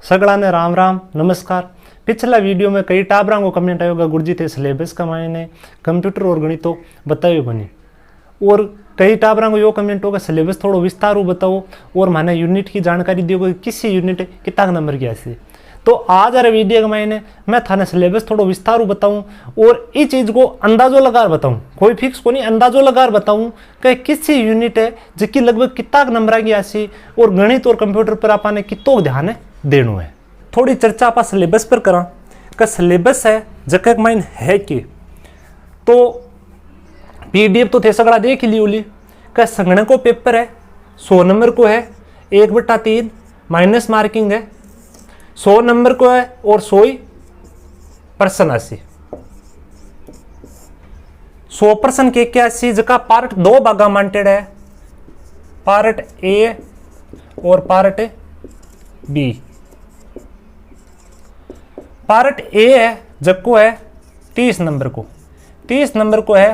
सगड़ा ने राम राम नमस्कार। पिछला वीडियो में कई टाबरा को कमेंट आएगा गुरुजी थे सिलेबस का मायने कंप्यूटर और गणित बताओ बनी, और कई टाबरा को यो कमेंट होगा सिलेबस थोड़ा विस्तार बताओ और माने यूनिट की जानकारी दियो किसी यूनिट कितना नंबर की ऐसी। तो आज आ वीडियो के मायने मैं थाने सिलेबस थोड़ा विस्तार बताऊं और इस चीज़ को अंदाजो लगा बताऊं, कोई फिक्स को नहीं, अंदाजो लगा बताऊं कि किसी यूनिट है जिसकी लगभग कितना नंबर की ऐसी और गणित और कंप्यूटर पर आपने कितो ध्यान देना है। थोड़ी चर्चा आप सिलेबस पर करा का सिलेबस है जगह माइन है कि तो पीडीएफ तो थे सगड़ा देख ली उली का संगणक को पेपर है 100 नंबर को है 1/3 माइनस मार्किंग है 100 नंबर को है और 100% आसी 100% के क्या आसी जका पार्ट 2 भागा मांटेड है, पार्ट ए और पार्ट बी। पार्ट ए है जको है 30 नंबर को, 30 नंबर को है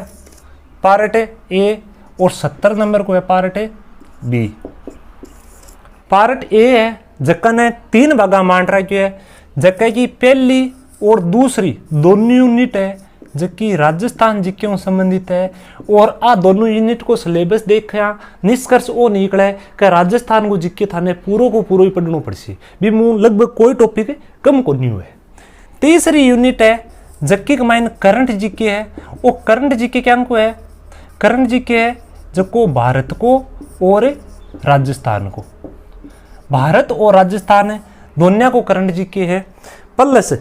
पार्ट ए और 70 नंबर को है पार्ट बी। पार्ट ए है जक्का ने 3 भागा मान रखी है, जक्का की पहली और दूसरी दोनों यूनिट है जबकि राजस्थान जीके संबंधित है, और आ दोनों यूनिट को सिलेबस देखा निष्कर्ष वो निकला कि राजस्थान को जीके थाने पूरो को पूरो ही पढ़ना पड़सी भी मुँह लगभग कोई टॉपिक कम को नहीं हुए। तीसरी यूनिट है जबकि माइन करंट जीके है, वो करंट जीके क्या को है, करंट जीके है जबको भारत को और राजस्थान को, भारत और राजस्थान है दोनों को करंट जीके है। प्लस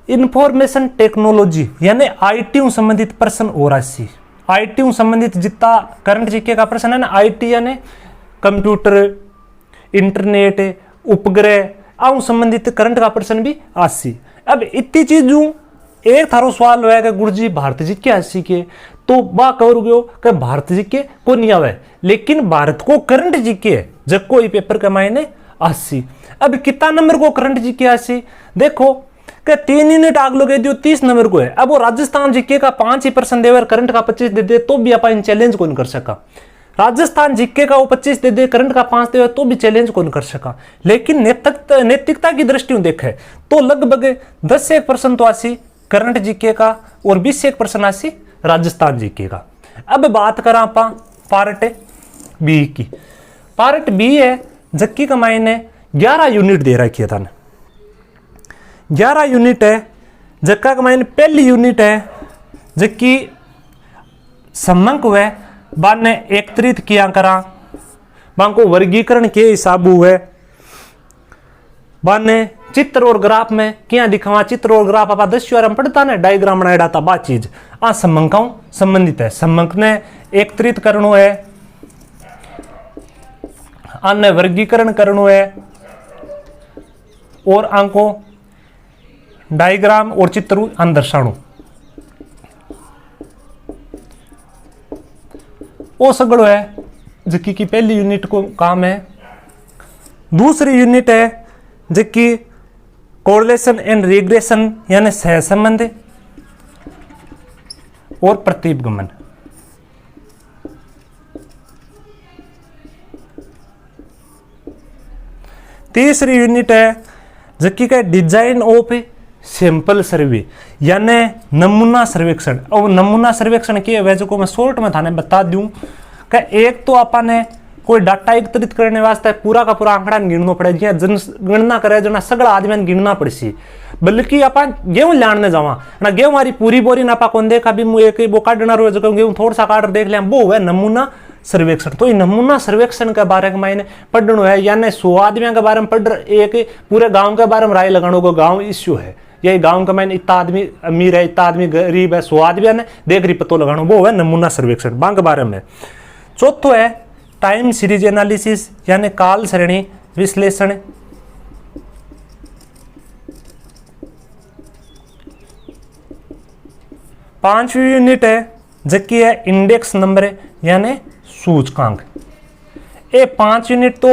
इंफॉर्मेशन टेक्नोलॉजी यानी आईटी संबंधित प्रश्न और राशि, आईटी संबंधित जितना करंट जीके का प्रश्न है ना, आईटी यानी कंप्यूटर इंटरनेट उपग्रह आउ संबंधित करंट का प्रश्न भी आसी। अब इतनी चीजों एक थारो सवाल है कि गुरुजी भारत जी के आसी के तो बा कवर गयो कि भारत जी के को नहीं आवे, लेकिन भारत को करंट जी के जब कोई पेपर के मायने आसी। अब कितना नंबर को करंट जी के आसी देखो कि 3 यूनिट आग लोगे दियो 30 नंबर को है। अब वो राजस्थान जीके का 5% देवर करंट का 25 दे दे तो भी आप इन चैलेंज को नहीं कर सका, राजस्थान जीके का वो 25 दे दे करंट का 5 दे तो भी चैलेंज को नहीं कर सका। लेकिन नैतिकता की दृष्टि देखे तो लगभग 10% तो आसी करंट जीके का और 20% आसी राजस्थान जीके का। अब बात करा आप पार्ट बी की, पार्ट बी है जक्की का मायने 11 यूनिट दे रखी है थाने, 11 यूनिट है जक्का का मायने पहली यूनिट है जक्की सम्मंक हुए बाद ने एकत्रित किया करा बांको वर्गीकरण के हिसाब हुए, बाद ने चित्र और ग्राफ में क्या दिखावा, चित्र और ग्राफ आप 10वीं में पढ़ता ना डायग्राम बनाया था बात चीज आ सम्मंकों संबंधित है। सम्मंक ने एकत्रित करनो है, अन्य वर्गीकरण करनो है और आंको डायग्राम और चित्र दर्शाणु वो सगड़ो है जिसकी की पहली यूनिट को काम है। दूसरी यूनिट है जिसकी कोरिलेशन एंड रिग्रेशन यानी सहसंबंध और प्रतीपगमन। तीसरी यूनिट है जिसकी का डिजाइन ऑफ सैंपल सर्वे यानी नमूना सर्वेक्षण। और नमूना सर्वेक्षण की वजह को मैं शॉर्ट में थाने बता दूं कि एक तो आपने कोई डाटा एकत्रित करने वास्ते पूरा का पूरा आंकड़ा गिनना पड़ेगा, जनगणना करे जो ना सगड़ा आदमी गिनना पड़सी, बल्कि आप गेहूं लाने जावा ना गेहूं हमारी पूरी बोरी ना आपा कौन देखा भी मुझे एक वो काटना रो जो गेहूं थोड़ा सा काट देख लिया वो है नमूना सर्वेक्षण। तो ये नमूना सर्वेक्षण के बारे में मैंने पढ़नो है यानी 100 आदमियों के बारे में पढ़ एक पूरे गांव के बारे में राय लगाने को गांव इश्यू है, यही गांव का मैंने इतना आदमी अमीर है इतना आदमी गरीब है 100 आदमी ने देख रही पतो लगाना वो है नमूना सर्वेक्षण बांग बारे में। चौथो है टाइम सीरीज एनालिसिस यानी काल श्रेणी विश्लेषण। पांचवी यूनिट है जबकि है इंडेक्स नंबर यानी सूचकांक। ये 5 यूनिट तो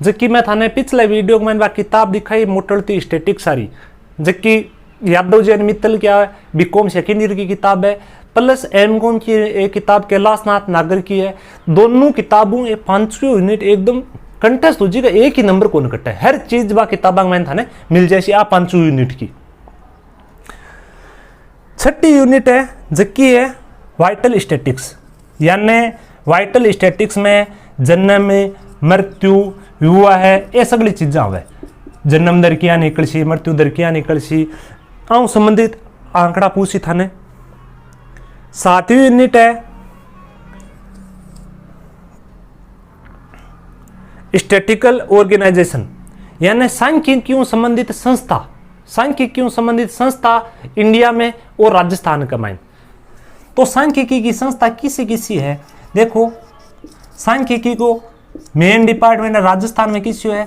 जबकि मैं थाने पिछले वीडियो में मैंने किताब दिखाई मोटरती स्टैटिक सारी जबकि यादव जैन मित्तल क्या है बीकॉम सेकेंड ईयर की किताब है, प्लस एमकॉम की एक किताब कैलाश नाथ नागर की है। दोनों किताबों ये 5 यूनिट एकदम कंटेस्ट हो जाएगा, एक ही नंबर कौन कटा है, हर चीज बा किताबा में थाने मिल जाए आ 5 यूनिट की। छठी यूनिट है जबकि है वाइटल स्टैटिक्स, यानी वाइटल स्टैटिक्स में जन्म मृत्यु युवा है ये सगली चीज़ा हुए, जन्म दर क्या निकल सी, मृत्यु दर क्या निकल सी, आऊँ संबंधित आंकड़ा पूछी थाने। 7वीं यूनिट है स्टैटिकल ऑर्गेनाइजेशन, यानी सांख्यिकीयों संबंधित संस्था, सांख्यिकीयों संबंधित संस्था इंडिया में और राजस्थान का माइन। तो सांख्यिकी की संस्था किसी किसी है, देखो सांख्यिकी को मेन डिपार्टमेंट राजस्थान में किसी है,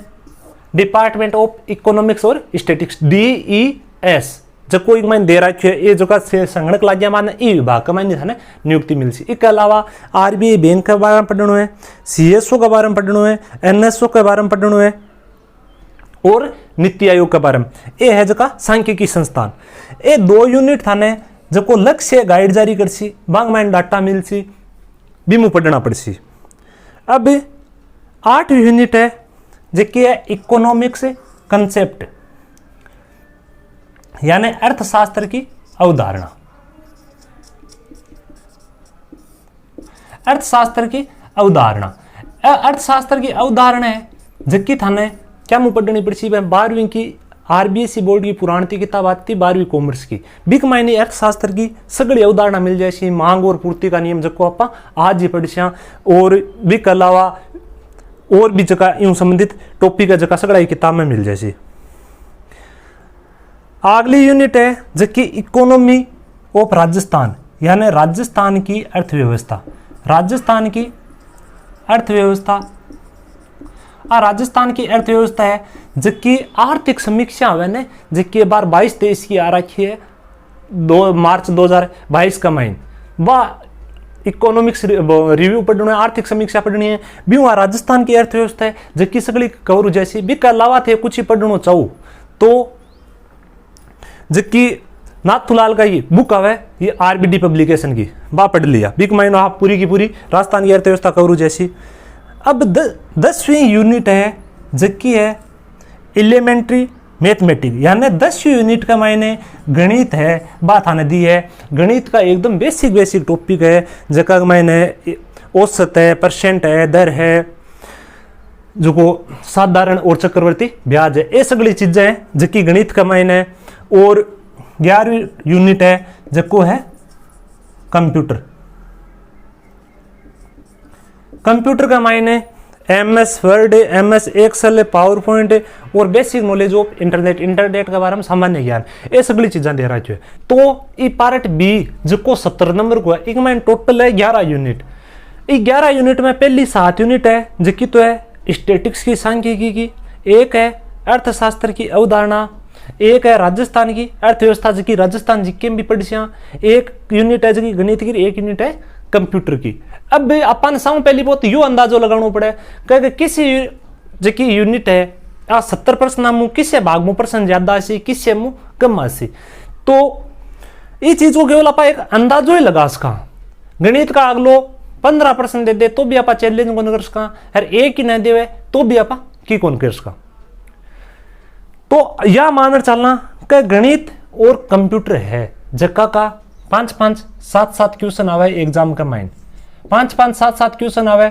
डिपार्टमेंट ऑफ इकोनॉमिक्स और स्टैटिक्स DES, जो कोई मैंने दे रखी है, ये जो का संगणक लाग्या माने ई विभाग का मैंने था नियुक्ति मिल सी। इसके अलावा RBI बैंक के बारे में पढ़ना है, CSO के बारे में पढ़ना है, NSO के बारे में पढ़ना है और नीति आयोग के बारे में। ये है जो का सांख्यिकी संस्थान। ये 2 यूनिट थाने जो को लक्ष्य गाइड जारी कर सी, बांग माइन डाटा मिल सी, बीमू पढ़ना पड़ सी। अब 8वीं यूनिट है जो है इकोनॉमिक्स कंसेप्ट, यानी अर्थशास्त्र की अवधारणा। अर्थशास्त्र की अवधारणा, अर्थशास्त्र की अवधारणा है जबकि थाने क्या मुँह पढ़नी पड़ी, 12वीं की RBSE बोर्ड की पुरानी किताब आती 12वीं कॉमर्स की, बिक मायने अर्थशास्त्र की सगड़ी अवधारणा मिल जाए, मांग और पूर्ति का नियम जो आप आज ही पढ़िया, और बिक अलावा और भी जगह यूं संबंधित टॉपिक है जगह सगड़ा किताब में मिल जाए। अगली यूनिट है जबकि इकोनॉमी ऑफ राजस्थान, यानी राजस्थान की अर्थव्यवस्था, राजस्थान की अर्थव्यवस्था। राजस्थान की अर्थव्यवस्था है जबकि आर्थिक समीक्षा है ने जबकि बार 22-23 की आ रखी है, 2 मार्च 2022 का महीन वह इकोनॉमिक्स रिव्यू पढ़ना है, आर्थिक समीक्षा पढ़नी है, भी वहाँ राजस्थान की अर्थव्यवस्था है जबकि सगली कवर जैसी। भी के अलावा थे कुछ ही पढ़ना चाहूँ तो जबकि नाथूलाल का ये बुक आवे ये RBD पब्लिकेशन की बा पढ़ लिया, बिक माइनो आप पूरी की पूरी राजस्थान की अर्थव्यवस्था कवर जैसी। अब 10वीं यूनिट है जबकि है एलिमेंट्री मैथमेटिक्स, यानी 10वीं यूनिट का मायने गणित है, बात आने दी है। गणित का एकदम बेसिक टॉपिक है जगह मायने औसत है, परसेंट है, दर है, जो को साधारण और चक्रवर्ती ब्याज है, ये सगली चीजें हैं जबकि गणित का मायने। और 11वीं यूनिट है जको है कंप्यूटर, कंप्यूटर का मायने MS Word, MS Excel, PowerPoint और basic knowledge of internet, internet के बारे में सामान्य ज्ञान, ये सगली चीजें दे रही है। तो ये पार्ट B जो 70 नंबर को है, एक में टोटल है 11 यूनिट। 11 यूनिट में पहली 7 यूनिट है जो तो है स्टैटिक्स की सांख्यिकी की, एक है अर्थशास्त्र की अवधारणा, एक है राजस्थान की अर्थव्यवस्था जो कि राजस्थान जीके में भी पढ़िया, एक यूनिट है जो कि गणित की, एक यूनिट है कंप्यूटर की। अब अपन सामने पहली बहुत यो अंदाजो लगाना पड़े कि किसी जो कि यूनिट है 70% मुँह किसे भाग मुँह परसेंट ज्यादा सी, किसे मुँह कम आसी। तो ये चीज को केवल आप एक अंदाजो ही लगा सका। गणित का अगलो 15% दे दे तो भी आप चैलेंज कौन कर सका, हर एक ही न दे तो भी आप की कौन कर सका। तो यह मानकर चलना कि गणित और कंप्यूटर है जगह का 5-5, 7-7 क्वेश्चन आवे एग्जाम का माइंड, 5-5, 7-7 क्वेश्चन आवे।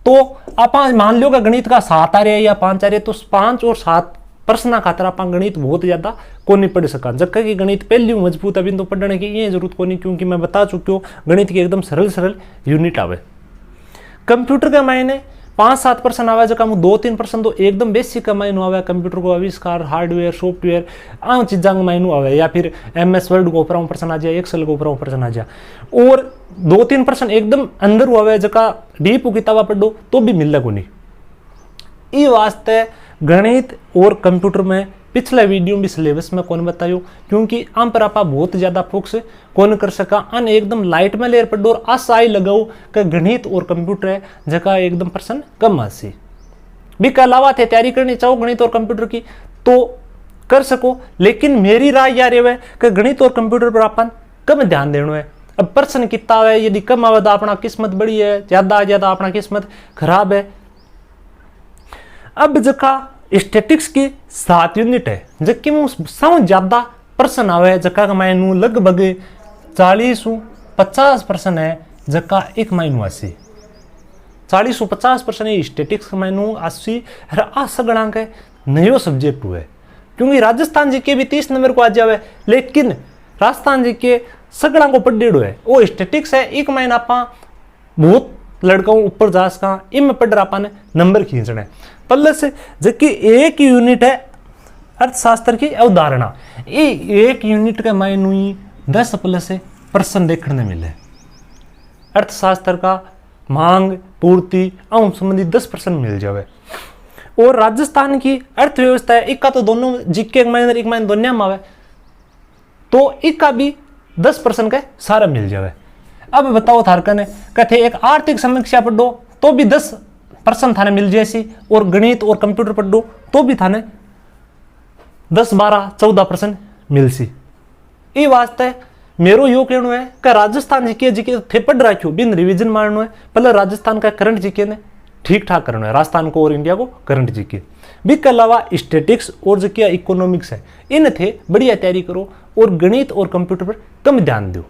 तो आप मान लो कि गणित का 7 आ रहा है या 5 आ रहे, तो 5 और 7 प्रश्न खातर आप गणित बहुत ज्यादा को नहीं पढ़ सका। जबकि कि गणित पहली मजबूत अभी तो पढ़ने की ये जरूरत को नहीं, क्योंकि मैं बता चुकी हूँ गणित की एकदम सरल यूनिट आवे। कंप्यूटर का मायने 5-7% आवे, जब 2-3% तो एकदम बेसिक का मायनू आवे, कंप्यूटर को आविष्कार, हार्डवेयर, सॉफ्टवेयर आम चीज़ा का मायनू आवे, या फिर MS वर्ड को ऊपर पर्सन आ जाए, एक्सेल को ऊपर पर्सन आ जाए। और 2-3% एकदम अंदर आवे जगह डीप किताबा पढ़ो तो भी मिलने को नहीं। ये वास्ते गणित और कंप्यूटर में पिछले वीडियो में सिलेबस में कौन बतायो, क्योंकि आम पर आप बहुत ज्यादा फोकस कौन कर सका, अन एकदम लाइट में लेयर पढ़ो और आशा आई लगाओ कि गणित और कंप्यूटर है जगह एकदम पर्सन कम आसी। भी के अलावा थे तैयारी करनी चाहो गणित और कंप्यूटर की तो कर सको, लेकिन मेरी राय यार ये है कि गणित और कंप्यूटर पर अपन कम ध्यान देना है। अब पर्सन कितना है, यदि कम आवे तो अपना किस्मत बड़ी है, ज्यादा अपना किस्मत खराब है। अब जका स्टैटिक्स की 7 यूनिट है, जबकि में सबसे ज्यादा प्रश्न आवे जका का मायनू लगभग 40-50% है, जका एक मायनू आसी 40-50% स्टैटिक्स का मायनू आसी। आ सगड़ा के नयो सब्जेक्ट हुए, क्योंकि राजस्थान जी के भी 30 नंबर को आ जावे, लेकिन राजस्थान जी के सगड़ा को पढ़ेड़ो है वो स्टैटिक्स है। एक महीना आपा बहुत लड़का ऊपर जास का इम पढ़ रहा ने नंबर खींचने प्लस जबकि एक यूनिट है अर्थशास्त्र की अवधारणा, ये एक यूनिट के मायनू ही 10 प्लस प्रश्न देखने मिले। अर्थशास्त्र का मांग पूर्ति एवं संबंधित 10 प्रश्न मिल जावे। और राजस्थान की अर्थव्यवस्था है, इक्का तो दोनों जीके एक महीने दोनों में आवे, तो इक्का भी 10 प्रश्न के सारा मिल जावे। अब बताओ थारका ने कहते एक आर्थिक समीक्षा पढ़ो तो भी 10 प्रश्न थाने मिल जैसी, और गणित और कंप्यूटर पढ़ो तो भी थाने 10, 12, 14 प्रश्न मिल सी। ये वास्ते मेरो यो कहना है कि राजस्थान जीके थे पढ़ रखो बिन रिवीजन मारना है, पहले राजस्थान का करंट जीके ने ठीक ठाक करना है, राजस्थान को और इंडिया को करंट जीके भी के अलावा स्टैटिक्स और जो इकोनॉमिक्स है इन थे बढ़िया तैयारी करो, और गणित और कंप्यूटर पर कम ध्यान दो।